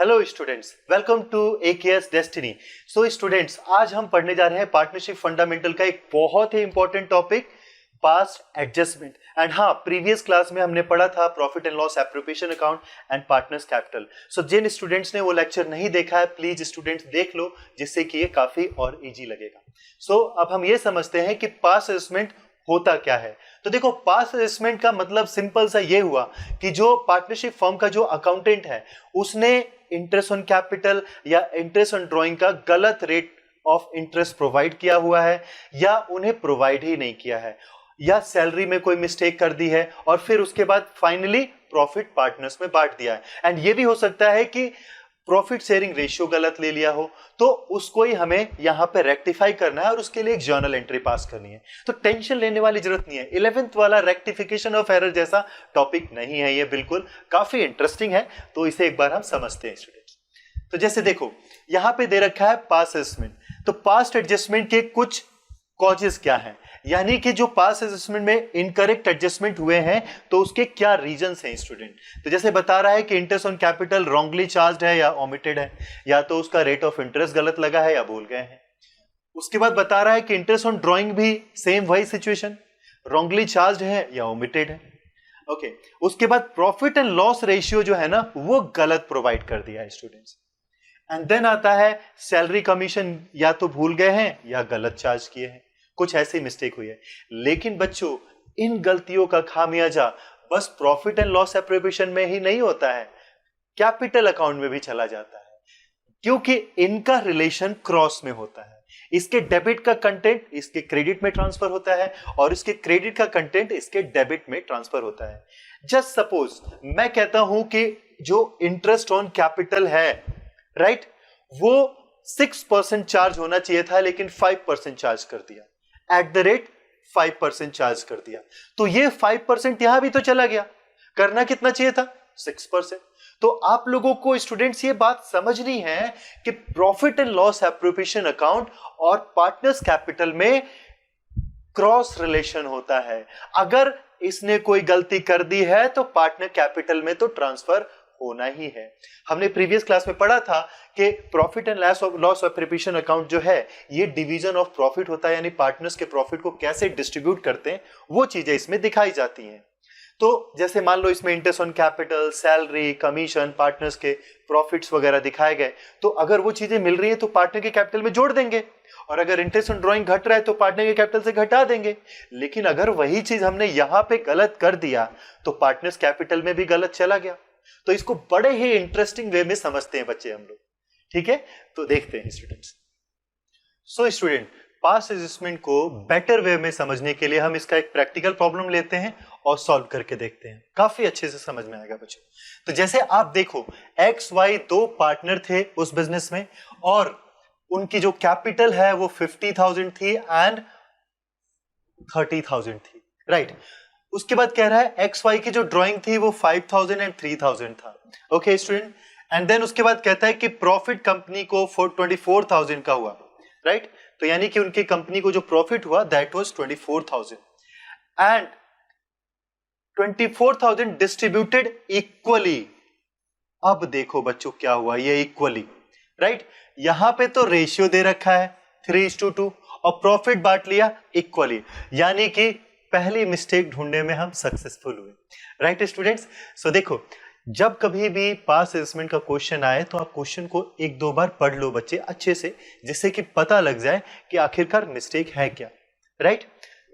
Hello students, welcome to AKS destiny. So students, आज हम पढ़ने जा रहे हैं पार्टनरशिप फंडामेंटल का एक बहुत ही important topic, past adjustment. And हाँ, प्रीवियस क्लास में हमने पढ़ा था profit and loss appropriation account and partners capital. So जिन स्टूडेंट्स ने वो लेक्चर नहीं देखा है, प्लीज स्टूडेंट्स देख लो, जिससे कि ये काफी और इजी लगेगा। सो अब हम ये समझते हैं कि पास्ट एडजस्टमेंट होता क्या है। तो देखो, पास्ट एडजस्टमेंट का मतलब सिंपल सा ये हुआ कि जो पार्टनरशिप फर्म का जो अकाउंटेंट है, उसने इंटरेस्ट ऑन कैपिटल या इंटरेस्ट ऑन ड्राइंग का गलत रेट ऑफ इंटरेस्ट प्रोवाइड किया हुआ है, या उन्हें प्रोवाइड ही नहीं किया है, या सैलरी में कोई मिस्टेक कर दी है और फिर उसके बाद फाइनली प्रॉफिट पार्टनर्स में बांट दिया है। एंड ये भी हो सकता है कि प्रॉफिट शेयरिंग रेशियो गलत ले लिया हो, तो उसको ही हमें यहां पे रेक्टिफाई करना है और उसके लिए एक जर्नल एंट्री पास करनी है। तो टेंशन लेने वाली जरूरत नहीं है। 11th वाला रेक्टिफिकेशन ऑफ एरर जैसा टॉपिक नहीं है ये, बिल्कुल काफी इंटरेस्टिंग है। तो इसे एक बार हम समझते हैं स्टूडेंट्स। तो जैसे देखो, यहां पे दे रखा है पास्ट एडजस्टमेंट। तो पास्ट एडजस्टमेंट के कुछ कॉजेस क्या हैं, यानी कि जो पास्ट एडजस्टमेंट में इनकरेक्ट एडजस्टमेंट हुए हैं तो उसके क्या रीजंस हैं स्टूडेंट। तो जैसे बता रहा है कि interest on capital wrongly charged है या ओमिटेड है, या तो उसका रेट ऑफ इंटरेस्ट गलत लगा है या भूल गए हैं। उसके बाद बता रहा है कि इंटरेस्ट ऑन ड्राइंग भी सेम वही सिचुएशन, रॉन्गली चार्ज्ड है या ओमिटेड है। ओके, उसके बाद प्रॉफिट एंड लॉस रेशियो जो है ना, वो गलत प्रोवाइड कर दिया है स्टूडेंट्स। एंड देन आता है सैलरी कमीशन, या तो भूल गए हैं या गलत चार्ज किए हैं, कुछ ऐसी मिस्टेक हुई है। लेकिन बच्चों, इन गलतियों का खामियाजा बस प्रॉफिट एंड लॉस एप्रोप्रिएशन में ही नहीं होता है, कैपिटल अकाउंट में भी चला जाता है, क्योंकि इनका रिलेशन क्रॉस में होता है। इसके डेबिट का कंटेंट इसके क्रेडिट में ट्रांसफर होता है और इसके क्रेडिट का कंटेंट इसके डेबिट में ट्रांसफर होता है। जस्ट सपोज मैं कहता हूं कि जो इंटरेस्ट ऑन कैपिटल है, राइट, वो 6% चार्ज होना चाहिए था, लेकिन 5% चार्ज कर दिया, एट द रेट 5% चार्ज कर दिया। तो ये 5% यहां भी तो चला गया, करना कितना चाहिए था, 6%। तो आप लोगों को स्टूडेंट्स ये बात समझनी है कि profit and loss appropriation account और पार्टनर्स कैपिटल में क्रॉस रिलेशन होता है। अगर इसने कोई गलती कर दी है तो पार्टनर कैपिटल में तो ट्रांसफर होना ही है। हमने प्रीवियस क्लास में पढ़ा था कि profit and loss appropriation account जो है, ये डिवीजन ऑफ प्रॉफिट होता है, यानी पार्टनर्स के प्रॉफिट को कैसे डिस्ट्रीब्यूट करते हैं वो चीजें इसमें दिखाई जाती हैं। तो जैसे मान लो इसमें interest on capital, salary, commission, partners के प्रॉफिट्स वगैरह दिखाए गए, तो अगर वो चीजें मिल रही है तो पार्टनर के कैपिटल में जोड़ देंगे, और अगर इंटरेस्ट ऑन ड्राइंग घट रहा है तो पार्टनर के कैपिटल से घटा देंगे। लेकिन अगर वही चीज हमने यहां पे गलत कर दिया तो पार्टनर्स कैपिटल में भी गलत चला गया। तो इसको बड़े ही इंटरेस्टिंग वे में समझते हैं बच्चे हम लोग, ठीक है। तो देखते हैं students. So student, past adjustment को बेटर वे में समझने के लिए हम इसका एक प्रैक्टिकल प्रॉब्लम लेते हैं और सॉल्व करके देखते हैं, काफी अच्छे से समझ में आएगा बच्चों। तो जैसे आप देखो, XY दो पार्टनर थे उस बिजनेस में, और उनकी जो कैपिटल है वो 50,000 थी एंड 30,000 थी, राइट। उसके बाद कह रहा है XY की जो ड्राइंग थी वो 5,000 एंड 3,000 था। ओके स्टूडेंट, एंड देन उसके बाद कहता है कि प्रॉफिट कंपनी को 24,000 का हुआ, राइट। तो यानी कि उनकी कंपनी को जो प्रॉफिट हुआ that was 24,000 and 24,000 distributed equally. अब देखो बच्चों क्या हुआ, ये इक्वली, राइट। यहां पे तो रेशियो दे रखा है 3:2 और प्रॉफिट बांट लिया इक्वली, यानी कि पहली मिस्टेक ढूंढने में हम सक्सेसफुल हुए, राइट स्टूडेंट्स। सो देखो, जब कभी भी पास्ट एडजस्टमेंट का क्वेश्चन आए तो आप क्वेश्चन को एक दो बार पढ़ लो बच्चे अच्छे से, जिससे कि पता लग जाए कि आखिरकार मिस्टेक है क्या, राइट।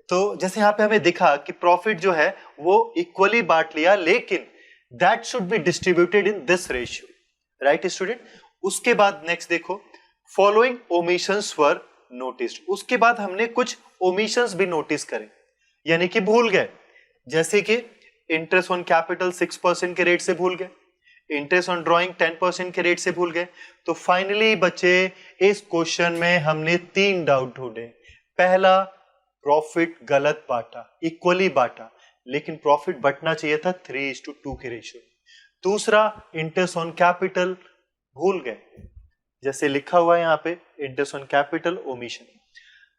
तो जैसे यहां पे हमें दिखा कि प्रॉफिट जो है वो इक्वली बांट लिया, लेकिन that should be distributed in this ratio, right student. उसके बाद नेक्स्ट देखो, फॉलोइंग ओमिशंस वर नोटिस्ड। उसके बाद हमने कुछ ओमिशंस भी नोटिस करे, यानी कि भूल गए। जैसे कि इंटरेस्ट ऑन कैपिटल 6% के रेट से भूल गए, इंटरेस्ट ऑन ड्राइंग 10% के रेट से भूल गए। तो फाइनली बच्चे, इस क्वेश्चन में हमने 3 डाउट ढूंढे। पहला, प्रॉफिट गलत बांटा, इक्वली बांटा, लेकिन प्रॉफिट बंटना चाहिए था 3:2 के रेशियो। दूसरा, इंटरेस्ट ऑन कैपिटल भूल गए, जैसे लिखा हुआ है यहां पे, इंटरेस्ट ऑन कैपिटल ओमिशन।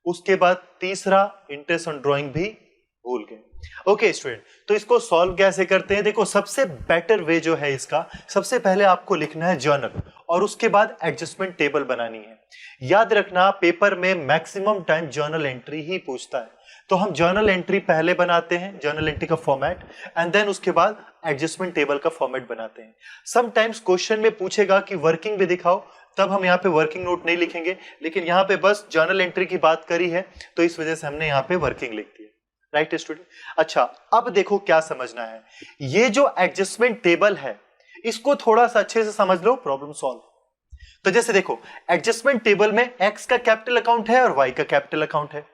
उसके बाद तीसरा, इंटरेस्ट ऑन ड्राइंग भी भूल गए। ओके स्टूडेंट, तो इसको सॉल्व कैसे करते हैं? देखो सबसे बेटर वे जो है इसका, सबसे पहले आपको लिखना है जर्नल और उसके बाद एडजस्टमेंट टेबल बनानी है। याद रखना पेपर में मैक्सिमम टाइम जर्नल एंट्री ही पूछता है, तो हम जर्नल एंट्री पहले बनाते हैं, जर्नल एंट्री का फॉर्मेट, एंड देन उसके बाद एडजस्टमेंट टेबल का फॉर्मेट बनाते हैं। समटाइम्स क्वेश्चन में पूछेगा कि वर्किंग भी दिखाओ, तब हम यहाँ पे वर्किंग नोट नहीं लिखेंगे, लेकिन यहाँ पे बस जर्नल एंट्री की बात करी है तो इस वजह से हमने यहाँ पे वर्किंग लिख दी है। Right student? अच्छा, अब देखो क्या समझना है, ये जो एडजस्टमेंट टेबल है इसको थोड़ा सा अच्छे से समझ लो, प्रॉब्लम सॉल्व। तो जैसे देखो एडजस्टमेंट टेबल में एक्स का कैपिटल अकाउंट है और वाई का कैपिटल अकाउंट है,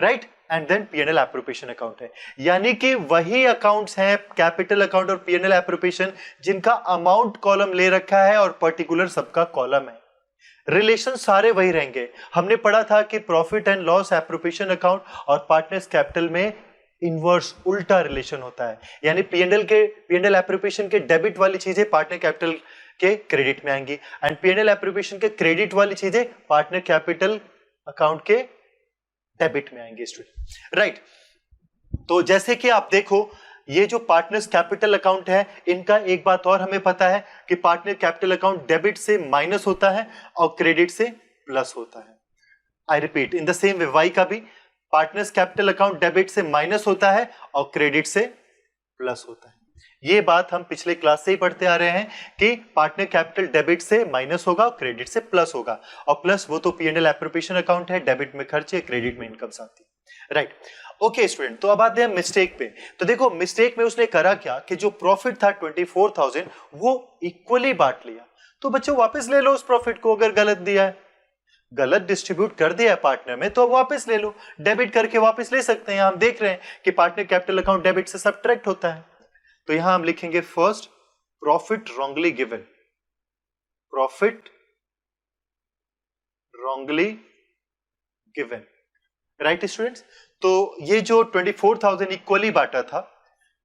right, and then PNL appropriation account है, यानी कि वही अकाउंट्स हैं कैपिटल अकाउंट और पीएनएल एप्रोप्रिएशन जिनका अमाउंट कॉलम ले रखा है और पर्टिकुलर सबका कॉलम है। रिलेशन सारे वही रहेंगे। हमने पढ़ा था कि profit and loss appropriation account और पार्टनर्स कैपिटल में इनवर्स उल्टा रिलेशन होता है, यानी पीएनएल एप्रोप्रिएशन के डेबिट वाली चीजें पार्टनर कैपिटल के क्रेडिट में आएंगी एंड पीएनएल एप्रोप्रिएशन के क्रेडिट वाली चीजें पार्टनर कैपिटल अकाउंट के डेबिट में आएंगे स्टूडेंट। राइट, तो जैसे कि आप देखो ये जो पार्टनर्स कैपिटल अकाउंट है, इनका एक बात और हमें पता है कि पार्टनर कैपिटल अकाउंट डेबिट से माइनस होता है और क्रेडिट से प्लस होता है। I repeat, in the same way Y का भी पार्टनर्स कैपिटल अकाउंट डेबिट से माइनस होता है और क्रेडिट से प्लस होता है। ये बात हम पिछले क्लास से ही पढ़ते आ रहे हैं कि पार्टनर कैपिटल डेबिट से माइनस होगा और क्रेडिट से प्लस होगा, और प्लस वो तो पीएनएल एप्रोप्रिएशन अकाउंट है, डेबिट में खर्चे, क्रेडिट में इनकम्स आती है। राइट, ओके स्टूडेंट, तो अब आते हैं मिस्टेक पे। तो देखो मिस्टेक में उसने करा क्या कि जो प्रॉफिट था 24,000 वो इक्वली बांट लिया। तो बच्चों वापस ले लो उस प्रॉफिट को, अगर गलत दिया है, गलत डिस्ट्रीब्यूट कर दिया है पार्टनर में, तो अब वापस ले लो, डेबिट करके वापस ले सकते हैं। हम देख रहे हैं कि पार्टनर कैपिटल अकाउंट डेबिट से सब्ट्रैक्ट होता है, तो यहां हम लिखेंगे first profit wrongly given, profit wrongly given. Right students, तो ये जो 24,000 इक्वली बांटा था,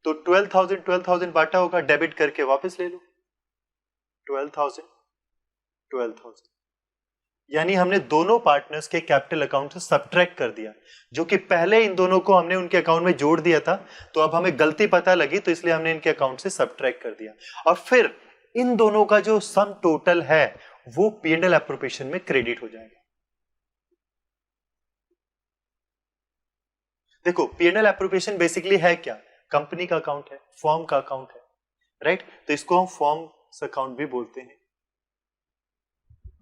तो 12,000 बांटा होगा, डेबिट करके वापस ले लो 12,000, यानी हमने दोनों पार्टनर्स के कैपिटल अकाउंट से सब्ट्रैक्ट कर दिया, जो कि पहले इन दोनों को हमने उनके अकाउंट में जोड़ दिया था, तो अब हमें गलती पता लगी तो इसलिए हमने इनके अकाउंट से सब्ट्रैक्ट कर दिया, और फिर इन दोनों का जो सम टोटल है वो पीएनएल एप्रोप्रिएशन में क्रेडिट हो जाएगा। देखो पीएनएल एप्रोप्रिएशन बेसिकली है क्या? कंपनी का अकाउंट है, फर्म का अकाउंट है, राइट, तो इसको हम फर्म्स अकाउंट भी बोलते हैं।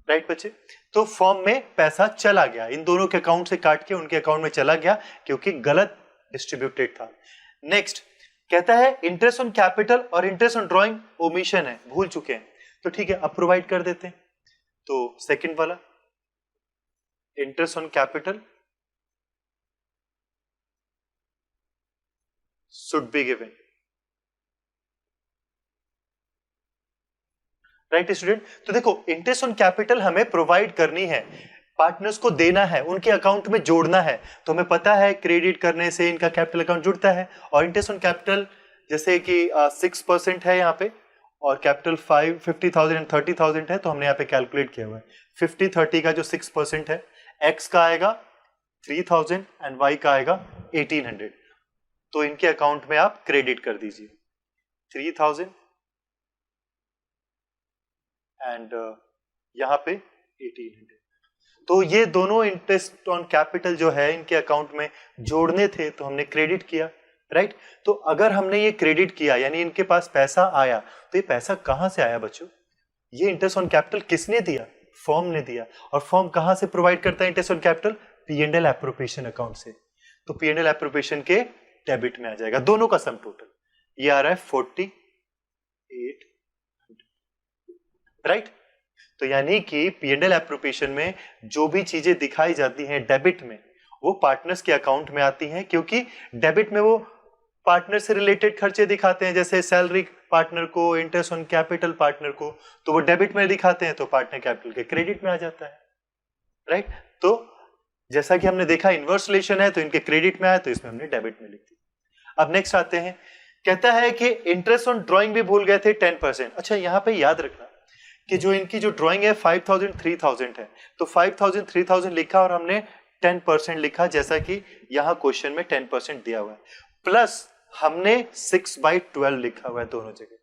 राइट बच्चे, तो फर्म में पैसा चला गया, इन दोनों के अकाउंट से काट के उनके अकाउंट में चला गया क्योंकि गलत डिस्ट्रीब्यूटेड था। नेक्स्ट कहता है इंटरेस्ट ऑन कैपिटल और इंटरेस्ट ऑन ड्रॉइंग ओमिशन है, भूल चुके हैं, तो ठीक है अब प्रोवाइड कर देते हैं। तो सेकंड वाला interest on capital should be given। Right student, तो देखो इंटरेस्ट ऑन कैपिटल हमें प्रोवाइड करनी है, पार्टनर्स को देना है, उनके अकाउंट में जोड़ना है, तो हमें पता है क्रेडिट करने से इनका कैपिटल अकाउंट जुड़ता है, और इंटरेस्ट ऑन कैपिटल जैसे कि 6% है यहाँ पे, और कैपिटल 50,000 एंड 30,000 है, तो हमने यहाँ पे कैलकुलेट किया हुआ है 50-30 का जो 6% है, एक्स का आएगा 3,000 एंड वाई का आएगा 1,800, तो इनके अकाउंट में आप क्रेडिट कर दीजिए 3,000 एंड यहां पे 1,800। तो ये दोनों इंटरेस्ट ऑन कैपिटल जो है इनके अकाउंट में जोड़ने थे, तो हमने क्रेडिट किया। राइट, तो अगर हमने ये क्रेडिट किया यानी इनके पास पैसा आया, तो ये पैसा कहां से आया बच्चों? ये इंटरेस्ट ऑन कैपिटल किसने दिया? फर्म ने दिया। और फर्म कहां से प्रोवाइड करता है interest on capital? PNL appropriation account से। तो पीएनएल एप्रोप्रिएशन के डेबिट में आ जाएगा दोनों का सम टोटल, ये आ रहा है 4800। राइट, तो यानी कि पीएनएल एप्रोप्रिएशन में जो भी चीजें दिखाई जाती हैं डेबिट में, वो पार्टनर्स के अकाउंट में आती हैं, क्योंकि डेबिट में वो पार्टनर से रिलेटेड खर्चे दिखाते हैं, जैसे सैलरी पार्टनर को, इंटरेस्ट ऑन कैपिटल पार्टनर को, तो वो डेबिट में दिखाते हैं, तो पार्टनर कैपिटल के क्रेडिट में आ जाता है। राइट, तो जैसा कि हमने देखा इनवर्स रिलेशन है, तो इनके क्रेडिट में आया, तो इसमें हमने डेबिट में लिख दिया। अब नेक्स्ट आते हैं, कहता है कि इंटरेस्ट ऑन ड्राइंग भी भूल गए थे 10%। अच्छा, यहां पे याद रखना कि जो इनकी जो ड्राइंग है 5,000 3,000 है, तो 5,000 3,000 लिखा और हमने 10% लिखा, जैसा कि यहां क्वेश्चन में 10% दिया हुआ है, प्लस हमने 6/12 लिखा हुआ है दोनों जगह।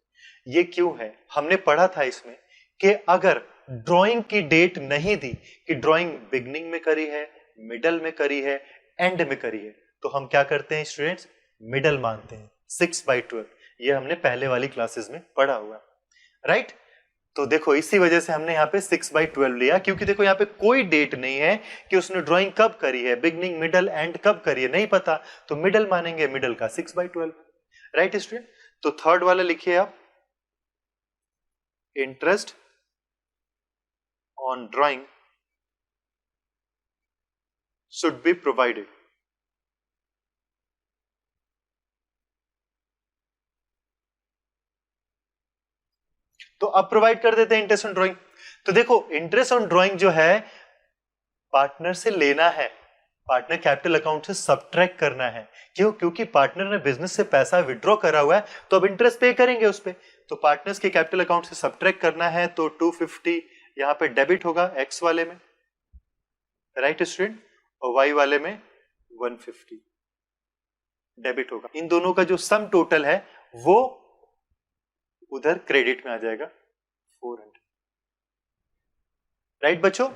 ये क्यों है? हमने पढ़ा था इसमें कि अगर ड्राइंग की डेट नहीं दी कि ड्राइंग बिगनिंग में करी है, मिडल में करी है, एंड में करी है, तो हम क्या करते हैं स्टूडेंट्स? मिडल मानते हैं 6/12। ये हमने पहले वाली क्लासेस में पढ़ा हुआ, राइट? तो देखो इसी वजह से हमने यहाँ पे 6/12 लिया, क्योंकि देखो यहाँ पे कोई डेट नहीं है कि उसने ड्राइंग कब करी है, बिगनिंग, मिडल, एंड कब करी है, नहीं पता, तो मिडल मानेंगे, मिडल का 6/12, राइट स्टूडेंट? तो थर्ड वाला लिखिए आप, interest on drawing should be provided. तो अब प्रोवाइड कर देते हैं इंटरेस्ट ऑन ड्राइंग। तो देखो इंटरेस्ट ऑन ड्राइंग जो है पार्टनर से लेना है, पार्टनर कैपिटल अकाउंट से सब्ट्रैक्ट करना है। क्यों? क्योंकि पार्टनर ने बिजनेस से पैसा विड्रॉ करा हुआ है, तो अब इंटरेस्ट पे करेंगे उस पे। तो पार्टनर्स के कैपिटल अकाउंट से सब्ट्रैक्ट करना है, तो 250 यहां पे डेबिट होगा एक्स वाले में, राइट स्टूडेंट, और वाई वाले में 150 डेबिट होगा। इन दोनों का जो सम टोटल है वो उधर क्रेडिट में आ जाएगा 400, राइट बच्चों?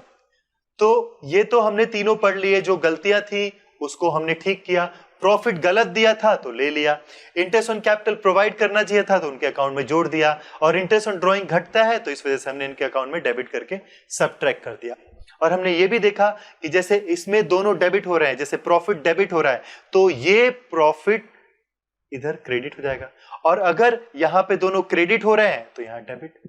तो ये तो हमने तीनों पढ़ लिए, जो गलतियां थी उसको हमने ठीक किया, प्रॉफिट गलत दिया था तो ले लिया, इंटरेस्ट ऑन कैपिटल प्रोवाइड करना चाहिए था तो उनके अकाउंट में जोड़ दिया, और इंटरेस्ट ऑन ड्राइंग घटता है तो इस वजह से हमने इनके अकाउंट में डेबिट करके सब्ट्रैक्ट कर दिया। और हमने ये भी देखा कि जैसे इसमें दोनों डेबिट हो रहे हैं, जैसे प्रॉफिट डेबिट हो रहा है तो ये प्रॉफिट इधर क्रेडिट हो जाएगा, और अगर यहां पे दोनों क्रेडिट हो रहे हैं तो यहां डेबिट,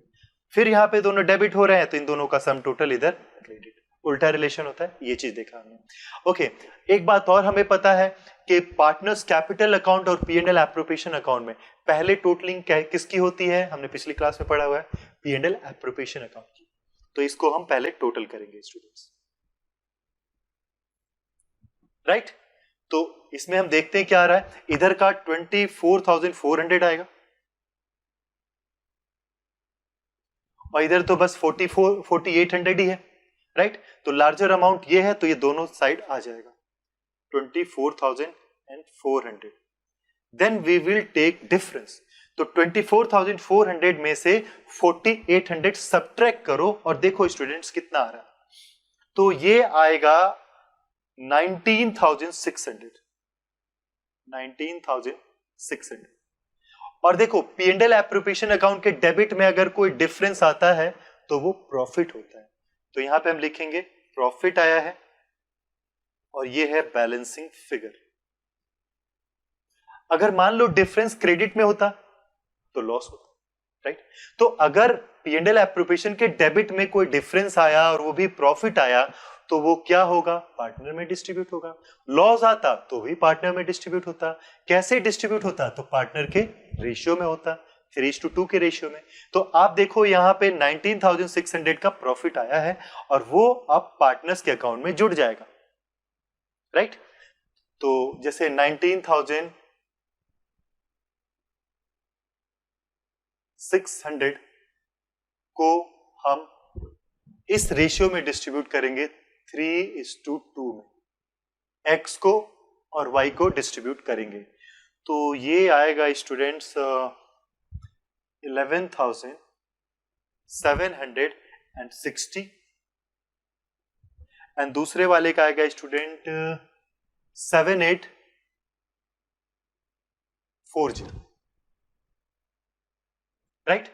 फिर यहां पे दोनों डेबिट हो रहे हैं तो इन दोनों का सम टोटल इधर क्रेडिट, उल्टा रिलेशन होता है। ये चीज देखा हमने। ओके, एक बात और हमें पता है कि पार्टनर्स कैपिटल अकाउंट और P&L एप्रोप्रिएशन अकाउंट में पहले टोटलिंग किसकी होती है? हमने पिछली क्लास में पढ़ा हुआ है, P&L एप्रोप्रिएशन अकाउंट की। तो इसको हम पहले टोटल करेंगे स्टूडेंट्स, राइट? तो इसमें हम देखते हैं क्या आ रहा है, इधर का 24,400 आएगा, और इधर तो बस 4800 ही है, राइट? तो लार्जर अमाउंट ये है तो ये दोनों साइड आ जाएगा 24,400। Then we will take difference. तो 24,400 में से 4800 सब्ट्रैक्ट करो और देखो स्टूडेंट्स कितना आ रहा है। तो ये आएगा 19,600, 19,600। और देखो P&L एप्रोप्रिएशन अकाउंट के डेबिट में अगर कोई डिफरेंस आता है तो वो प्रॉफिट होता है। तो यहां पे हम लिखेंगे प्रॉफिट आया है, और ये है बैलेंसिंग फिगर। अगर मान लो डिफरेंस क्रेडिट में होता तो लॉस होता, राइट? तो अगर P&L एप्रोप्रिएशन के डेबिट में कोई डिफरेंस आया और वो भी प्रॉफिट आया तो वो क्या होगा? पार्टनर में डिस्ट्रीब्यूट होगा। लॉस आता तो भी पार्टनर में डिस्ट्रीब्यूट होता। कैसे डिस्ट्रीब्यूट होता? तो पार्टनर के रेशियो में होता, 3:2 के रेशियो में। तो आप देखो यहां पे 19,600 का प्रॉफिट आया है और वो अब पार्टनर्स के अकाउंट में जुड़ जाएगा, राइट? तो जैसे 19,600 को हम इस रेशियो में डिस्ट्रीब्यूट करेंगे 3:2 में, एक्स को और वाई को डिस्ट्रीब्यूट करेंगे। तो ये आएगा स्टूडेंट्स 11,760, एंड दूसरे वाले का आएगा स्टूडेंट 7,840, राइट?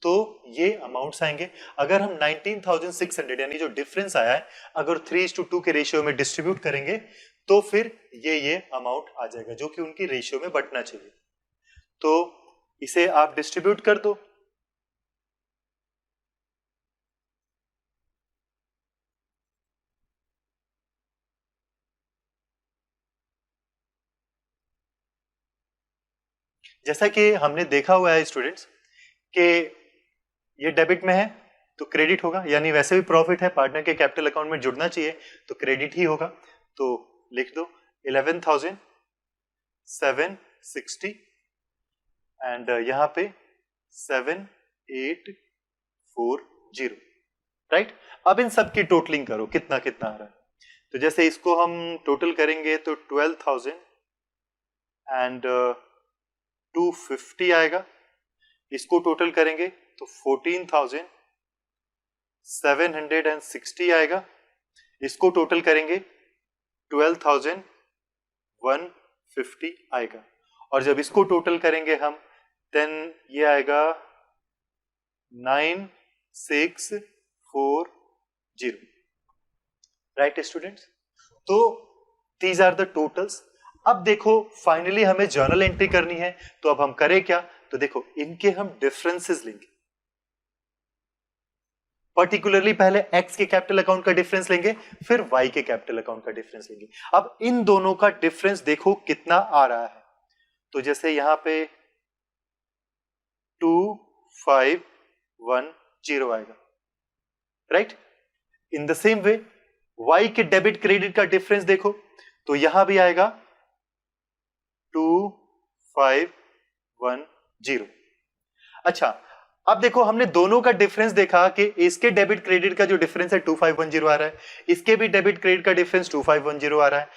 तो ये अमाउंट्स आएंगे। अगर हम 19,600 यानी जो डिफरेंस आया है अगर 3:2 के रेशियो में डिस्ट्रीब्यूट करेंगे तो फिर ये अमाउंट आ जाएगा जो कि उनकी रेशियो में बंटना चाहिए। तो इसे आप डिस्ट्रीब्यूट कर दो। जैसा कि हमने देखा हुआ है स्टूडेंट्स कि ये डेबिट में है तो क्रेडिट होगा, यानी वैसे भी प्रॉफिट है, पार्टनर के कैपिटल अकाउंट में जुड़ना चाहिए तो क्रेडिट ही होगा। तो लिख दो 11,760 एंड यहां पे 7,840, राइट? अब इन सब की टोटलिंग करो कितना कितना आ रहा है। तो जैसे इसको हम टोटल करेंगे तो 12,000 एंड 250 आएगा, इसको टोटल करेंगे तो 14,760 आएगा, इसको टोटल करेंगे 12,150 आएगा, और जब इसको टोटल करेंगे हम देन ये आएगा 9640। राइट स्टूडेंट्स, तो दीज आर द टोटल्स। अब देखो फाइनली हमें जर्नल एंट्री करनी है, तो अब हम करें क्या, तो देखो इनके हम डिफरेंसेस लेंगे, पर्टिकुलरली पहले x के कैपिटल अकाउंट का डिफरेंस लेंगे, फिर y के कैपिटल अकाउंट का डिफरेंस लेंगे। अब इन दोनों का डिफरेंस देखो कितना आ रहा है, तो जैसे यहां पे 2510 आएगा, right. In the same way y के डेबिट क्रेडिट का डिफरेंस देखो, तो यहां भी आएगा 2510। अच्छा, अब देखो हमने दोनों का डिफरेंस देखा कि इसके डेबिट क्रेडिट का जो डिफरेंस है 2510 आ रहा है, इसके भी डेबिट क्रेडिट का डिफरेंस 2510 आ रहा है,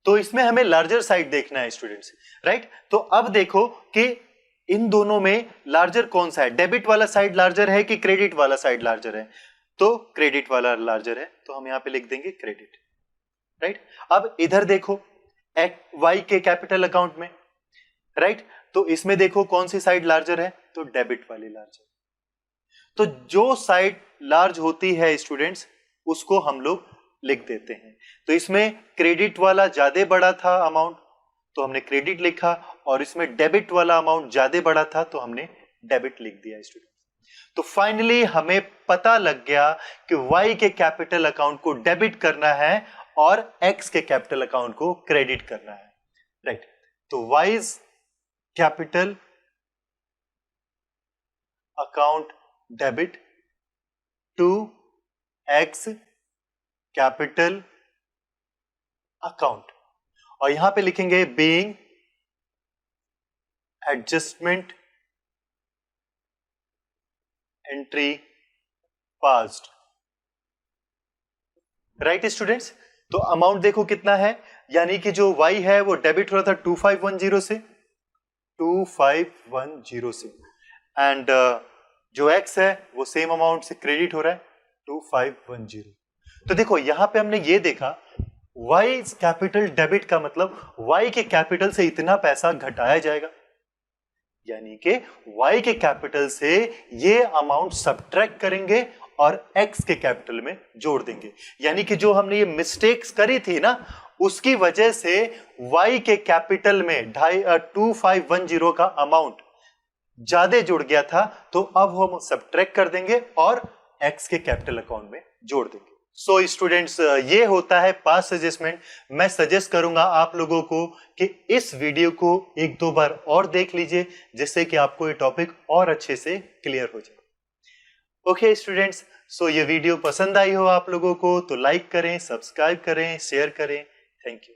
तो इसमें हमें लार्जर साइड देखना है स्टूडेंट्स, राइट। तो अब देखो कि इन दोनों में लार्जर कौन सा है, डेबिट वाला साइड लार्जर है कि क्रेडिट वाला साइड लार्जर है, तो क्रेडिट वाला लार्जर है, तो हम यहां पे लिख देंगे क्रेडिट, राइट। अब इधर देखो वाई के कैपिटल अकाउंट में, राइट, तो इसमें देखो कौन सी साइड लार्जर है, तो डेबिट वाली लार्जर। तो जो साइड लार्ज होती है स्टूडेंट्स उसको हम लोग लिख देते हैं, तो इसमें क्रेडिट वाला ज्यादा बड़ा था अमाउंट तो हमने क्रेडिट लिखा, और इसमें डेबिट वाला अमाउंट ज्यादा बड़ा था तो हमने डेबिट लिख दिया स्टूडेंट्स। तो फाइनली हमें पता लग गया कि y के कैपिटल अकाउंट को डेबिट करना है और x के कैपिटल अकाउंट को क्रेडिट करना है, राइट। तो y's capital account debit to x capital account, और यहां पे लिखेंगे being adjustment entry passed, right students. तो अमाउंट देखो कितना है, यानी कि जो y है वो डेबिट हो रहा था 2510 से, एंड जो x है वो सेम अमाउंट से क्रेडिट हो रहा है 2510। तो देखो यहां पे हमने ये देखा y कैपिटल डेबिट का मतलब y के कैपिटल से इतना पैसा घटाया जाएगा, यानी कि y के कैपिटल से ये अमाउंट सब्ट्रैक्ट करेंगे और x के कैपिटल में जोड़ देंगे, यानी कि जो हमने ये मिस्टेक्स करी थी ना उसकी वजह से y के कैपिटल में 2510 का अमाउंट ज्यादा जुड़ गया था, तो अब हम सब्ट्रैक्ट कर देंगे और x के कैपिटल अकाउंट में जोड़ देंगे। सो स्टूडेंट्स ये होता है पास्ट एडजस्टमेंट। मैं सजेस्ट करूंगा आप लोगों को कि इस वीडियो को एक दो बार और देख लीजिए, जिससे कि आपको ये टॉपिक और अच्छे से क्लियर हो जाए। ओके स्टूडेंट्स, सो ये वीडियो पसंद आई हो आप लोगों को तो लाइक करें, सब्सक्राइब करें, शेयर करें। Thank you.